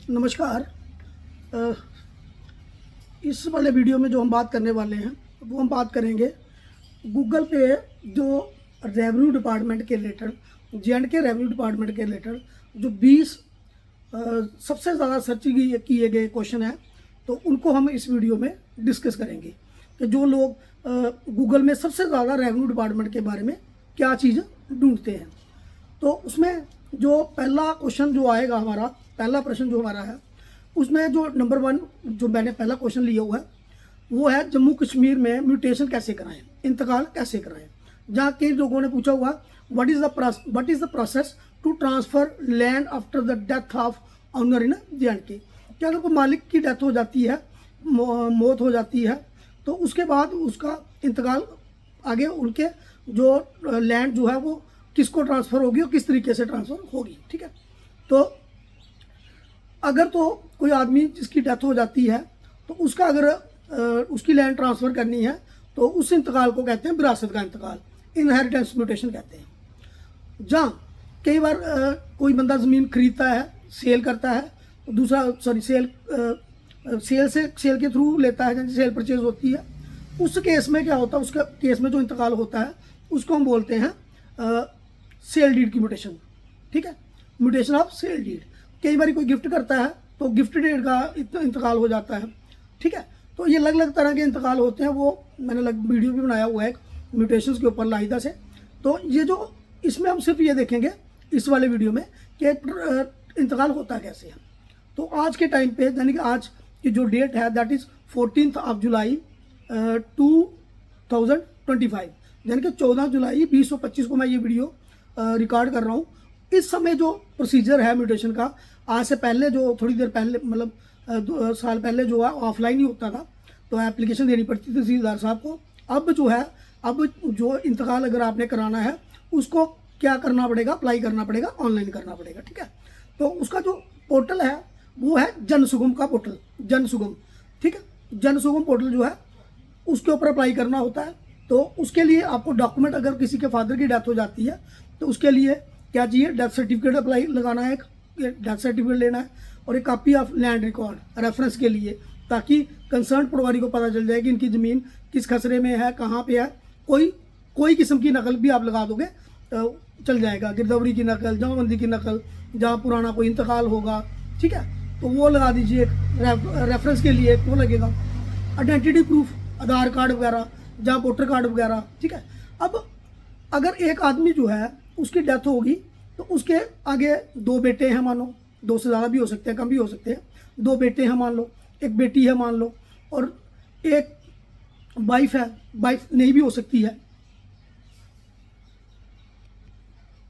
नमस्कार। अ, इस वाले वीडियो में जो हम बात करने वाले हैं वो हम बात करेंगे गूगल पे जो रेवेन्यू डिपार्टमेंट के रिलेटेड J&K रेवेन्यू डिपार्टमेंट के रिलेटेड जो 20 सबसे ज़्यादा सर्च किए गए क्वेश्चन हैं, तो उनको हम इस वीडियो में डिस्कस करेंगे कि जो लोग गूगल में सबसे ज़्यादा रेवेन्यू डिपार्टमेंट के बारे में क्या चीज़ ढूंढते हैं। तो उसमें जो पहला क्वेश्चन जो आएगा, हमारा पहला प्रश्न जो हमारा है, उसमें जो नंबर 1 जो मैंने पहला क्वेश्चन लिया हुआ है वो है जम्मू कश्मीर में म्यूटेशन कैसे कराएं, इंतकाल कैसे कराएं। जहाँ कई लोगों ने पूछा हुआ what is the process to transfer land after the death of owner in J&K। क्या अगर कोई मालिक की डेथ हो जाती है, मौत हो जाती है, तो उसके बाद उसका इंतकाल आगे उनके जो लैंड जो है वो किसको ट्रांसफ़र होगी और किस तरीके से ट्रांसफ़र होगी। ठीक है, तो अगर तो कोई आदमी जिसकी डेथ हो जाती है तो उसका अगर उसकी लैंड ट्रांसफ़र करनी है तो उस इंतकाल को कहते हैं विरासत का इंतकाल, इनहेरिटेंस म्यूटेशन कहते हैं। जहाँ कई बार कोई बंदा ज़मीन खरीदता है, सेल करता है, दूसरा सेल के थ्रू लेता है, जैसे सेल परचेज होती है, उस केस में क्या होता है, उसका केस में जो इंतकाल होता है उसको हम बोलते हैं सेल डीड की म्यूटेशन। ठीक है, म्यूटेशन ऑफ सेल डीड। कई बार कोई गिफ्ट करता है तो गिफ्ट डीड का इंतकाल हो जाता है। ठीक है, तो ये अलग अलग तरह के इंतकाल होते हैं, वो मैंने वीडियो भी बनाया हुआ है म्यूटेशंस के ऊपर लाइदा से। तो ये जो इसमें हम सिर्फ ये देखेंगे इस वाले वीडियो में कि इंतकाल होता कैसे है। तो आज के टाइम पे यानी कि आज की जो डेट है दैट इज़ 14 जुलाई 2025, यानी कि 14 जुलाई 2025 को मैं ये वीडियो रिकॉर्ड कर रहा हूँ। इस समय जो प्रोसीजर है म्यूटेशन का, आज से पहले जो थोड़ी देर पहले मतलब 2 साल पहले जो है ऑफलाइन ही होता था, तो एप्लीकेशन देनी पड़ती थी तहसीलदार साहब को। अब जो है, अब जो इंतकाल अगर आपने कराना है उसको क्या करना पड़ेगा, अप्लाई करना पड़ेगा, ऑनलाइन करना पड़ेगा। ठीक है, तो उसका जो पोर्टल है वो है जनसुगम का पोर्टल, जनसुगम। ठीक है, जनसुगम पोर्टल जो है उसके ऊपर अप्लाई करना होता है। तो उसके लिए आपको डॉक्यूमेंट, अगर किसी के फादर की डेथ हो जाती है तो उसके लिए क्या चाहिए, डेथ सर्टिफिकेट अप्लाई लगाना है, डेथ सर्टिफिकेट लेना है, और एक copy of land record reference के लिए, ताकि कंसर्न पटवारी को पता चल जाए कि इनकी ज़मीन किस खसरे में है, कहाँ पे है। कोई किस्म की नकल भी आप लगा दोगे तो चल जाएगा, गिरदवरी की नकल, जमाबंदी की नकल, जहाँ पुराना कोई इंतकाल होगा। ठीक है, तो वो लगा दीजिए, रेफरेंस के लिए वो लगेगा। आइडेंटिटी प्रूफ, आधार कार्ड वगैरह, जहाँ वोटर कार्ड वगैरह। ठीक है, अब अगर एक आदमी जो है उसकी डेथ होगी तो उसके आगे 2 बेटे हैं, मान लो, 2 से ज़्यादा भी हो सकते हैं, कम भी हो सकते हैं। 2 बेटे हैं मान लो, एक बेटी है मान लो, और एक वाइफ है, वाइफ नहीं भी हो सकती है।